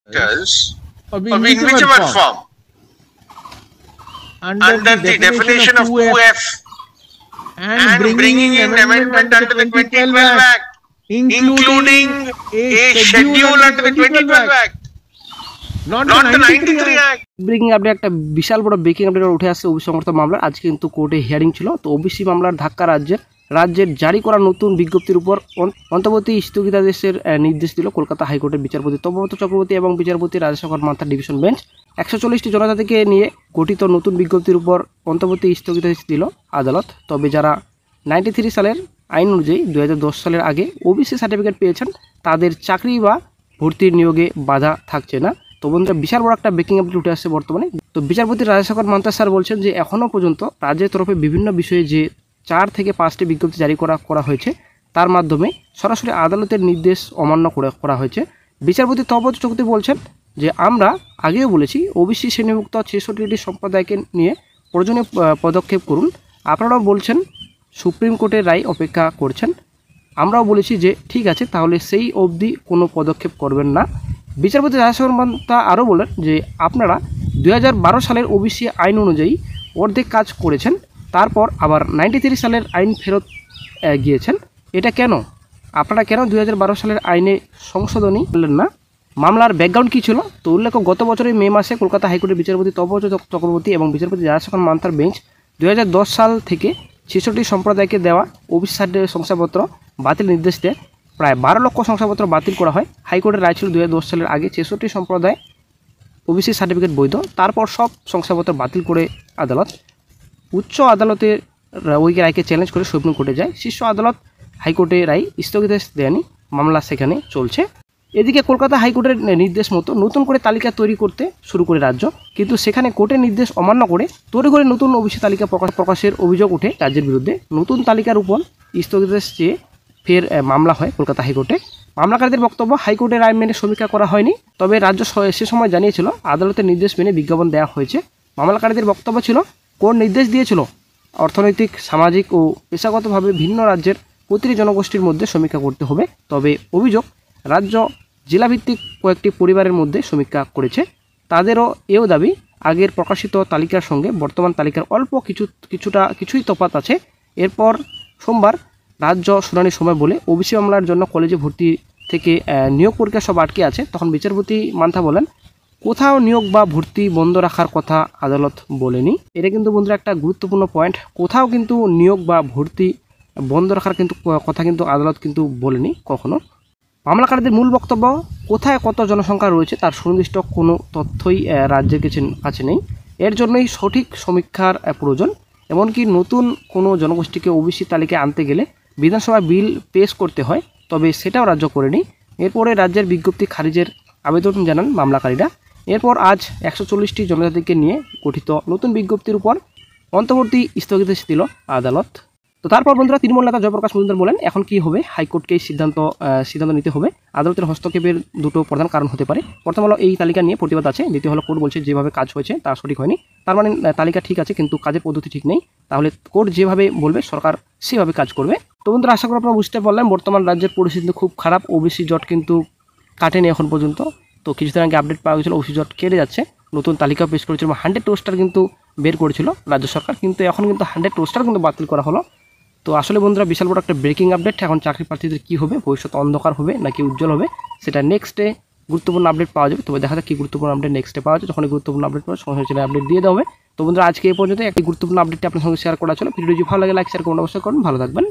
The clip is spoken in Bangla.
of in whichever form under the definition of 2F and bringing in amendment under the 2012 Act, including a schedule under the 2012 Act, not the 93 Act. Breaking update, একটা বিশাল বড় ব্রেকিং আপডেট উঠে আসছে ওবিসি সংস্থা মামলার। আজকে কিন্তু কোর্টে হিয়ারিং ছিল। তো ওবিসি মামলার ধাক্কা রাজ্যের জারি করা নতুন বিজ্ঞপ্তির উপর অন্তর্বর্তী স্থগিতাদেশের নির্দেশ দিল কলকাতা হাইকোর্টের বিচারপতি তপব্রত চক্রবর্তী এবং বিচারপতি রাজশেখর মান্থার ডিভিশন বেঞ্চ। 140টি জনজাতিকে নিয়ে গঠিত নতুন বিজ্ঞপ্তির উপর অন্তর্বর্তী স্থগিতাদেশ দিল আদালত। তবে যারা 93 সালের আইন অনুযায়ী 2010 সালের আগে ওবিসি সার্টিফিকেট পেয়েছেন তাদের চাকরি বা ভর্তির নিয়োগে বাধা থাকছে না। তো বন্ধুরা, বিশাল বড় একটা ব্রেকিং আপডেট উঠে আসছে বর্তমানে। তো বিচারপতি রাজশেখর মান্থা স্যার বলছেন যে এখনও পর্যন্ত রাজ্যের তরফে বিভিন্ন বিষয়ে যে 4 থেকে 5টি বিজ্ঞপ্তি জারি করা হয়েছে তার মাধ্যমে সরাসরি আদালতের নির্দেশ অমান্য করা হয়েছে। বিচারপতি তপব্রত চক্রবর্তী বলছেন যে আমরা আগেও বলেছি ওবিসি শ্রেণীভুক্ত 66টি সম্প্রদায়কে নিয়ে প্রয়োজনীয় পদক্ষেপ করুন। আপনারাও বলছেন সুপ্রিম কোর্টের রায় অপেক্ষা করছেন। আমরাও বলেছি যে ঠিক আছে, তাহলে সেই অবধি কোনো পদক্ষেপ করবেন না। বিচারপতি রাজশেখর মান্থা আরও বলেন যে আপনারা 2012 সালের ওবিসি আইন অনুযায়ী অর্ধেক কাজ করেছেন, তারপর আবার 93 সালের আইন ফেরত গিয়েছেন। এটা কেন? আপনারা কেন 2012 সালের আইনে সংশোধনী করলেন না? মামলার ব্যাকগ্রাউন্ড কী ছিল? তো উল্লেখ্য, গত বছরের মে মাসে কলকাতা হাইকোর্টের বিচারপতি তপব্রত চক্রবর্তী এবং বিচারপতি রাজশেখর মান্থার বেঞ্চ 2010 সাল থেকে 66টি সম্প্রদায়কে দেওয়া ওবিসি সার্টিফিকেট শংসাপত্র বাতিল নির্দেশ দেয়। প্রায় 12 লক্ষ শংসাপত্র বাতিল করা হয়। হাইকোর্টের রায় ছিল 2010 সালের আগে 66 সম্প্রদায় ওবিসি সার্টিফিকেট বৈধ, তারপর সব শংসাপত্র বাতিল করে আদালত উচ্চ আদালতের ওই রায়কে চ্যালেঞ্জ করে সুপ্রিম কোর্টে যায়। শীর্ষ আদালত হাইকোর্টের রায় স্থগিতাদেশ দেয়নি, মামলা সেখানে চলছে। এদিকে কলকাতা হাইকোর্টের নির্দেশ মতো নতুন করে তালিকা তৈরি করতে শুরু করে রাজ্য, কিন্তু সেখানে কোর্টের নির্দেশ অমান্য করে তৈরি করে নতুন ওবিসি তালিকা প্রকাশের অভিযোগ ওঠে রাজ্যের বিরুদ্ধে। নতুন তালিকার উপর স্থগিতাদেশ চেয়ে ফের মামলা হয় কলকাতা হাইকোর্টে। মামলাকারীদের বক্তব্য, হাইকোর্টের রায় মেনে সমীক্ষা করা হয়নি, তবে রাজ্য সে সময় জানিয়েছিল আদালতের নির্দেশ মেনে বিজ্ঞাপন দেওয়া হয়েছে। মামলাকারীদের বক্তব্য ছিল কোর্ট নির্দেশ দিয়েছিল অর্থনৈতিক, সামাজিক ও পেশাগতভাবে ভিন্ন রাজ্যের প্রতিটি জনগোষ্ঠীর মধ্যে সমীক্ষা করতে হবে। তবে অভিযোগ, রাজ্য জেলাভিত্তিক কয়েকটি পরিবারের মধ্যে সমীক্ষা করেছে। তাদেরও এও দাবি আগের প্রকাশিত তালিকার সঙ্গে বর্তমান তালিকার অল্প কিছুই তফাৎ আছে। এরপর সোমবার রাজ্য শুনানির সময় বলে ওবিসি মামলার জন্য কলেজে ভর্তি থেকে নিয়োগ পরীক্ষা সব আটকে আছে। তখন বিচারপতি মান্থা বলেন কোথাও নিয়োগ বা ভর্তি বন্ধ রাখার কথা আদালত বলেনি। এটা কিন্তু বন্ধুরা একটা গুরুত্বপূর্ণ পয়েন্ট। কোথাও কিন্তু নিয়োগ বা ভর্তি বন্ধ রাখার কথা কিন্তু আদালত কিন্তু বলেনি কখনো। মামলাকারীদের মূল বক্তব্য, কোথায় কত জনসংখ্যা রয়েছে তার সুনির্দিষ্ট কোনো তথ্যই রাজ্যের কাছে নেই। এর জন্যই সঠিক সমীক্ষার প্রয়োজন। এমনকি নতুন কোনো জনগোষ্ঠীকে ওবিসি তালিকায় আনতে গেলে বিধানসভায় বিল পেশ করতে হয়, তবে সেটাও রাজ্য করেনি। এরপরে রাজ্যের বিজ্ঞপ্তি খারিজের আবেদন জানান মামলাকারীরা। এরপর আজ 140টি জনজাতিকে নিয়ে গঠিত নতুন বিজ্ঞপ্তির উপর অন্তর্বর্তী স্থগিতাদেশ দিল আদালত। তো তারপর বন্ধুরা, তৃণমূল নেতা জয়প্রকাশ মজুমদার বলেন এখন কি হবে, হাইকোর্টকেই সিদ্ধান্ত নিতে হবে। আদালতের হস্তক্ষেপের দুটো প্রধান কারণ হতে পারে। প্রথম হলো এই তালিকা নিয়ে প্রতিবাদ আছে, দ্বিতীয় হলো কোর্ট বলছে যেভাবে কাজ হয়েছে তা সঠিক হয়নি। তার মানে তালিকা ঠিক আছে কিন্তু কাজের পদ্ধতি ঠিক নেই, তাহলে কোর্ট যেভাবে বলবে সরকার সেভাবে কাজ করবে। তো বন্ধুরা, আশা করি আপনারা বুঝতে পারলেন বর্তমান রাজ্যের পরিস্থিতি খুব খারাপ। ওবিসি জট কিন্তু কাটেনি এখন পর্যন্ত। তো কিছুদিন আগে আপডেট পাওয়া গেছিলো ওবিসি জট কেটে যাচ্ছে, নতুন তালিকা পেশ করেছিল, 100 রোস্টার কিন্তু বের করেছিল রাজ্য সরকার, কিন্তু এখন কিন্তু 100 রোস্টার কিন্তু বাতিল করা হলো। তো আসলে বন্ধুরা, বিশাল বড় একটা ব্রেকিং আপডেট। এখন চাকরি প্রার্থীদের কী হবে, ভবিষ্যৎ অন্ধকার হবে নাকি উজ্জ্বল হবে, সেটা নেক্সটে গুরুত্বপূর্ণ আপডেট পাওয়া যাবে। তবে দেখা যাক কী গুরুত্বপূর্ণ আপডেট নেক্সটে পাওয়া যায়। যখন গুরুত্বপূর্ণ আপডেট পাওয়া সঙ্গে সঙ্গে আপডেট দিয়ে দেওয়া হবে। তো বন্ধুরা, আজকে এই পর্যন্ত একটি গুরুত্বপূর্ণ আপডেটটি আপনার সঙ্গে শেয়ার করা ছিল। ভিডিওটি ভালো লাগে লাইক শেয়ার করুন, অবশ্যই করুন। ভালো থাকবেন।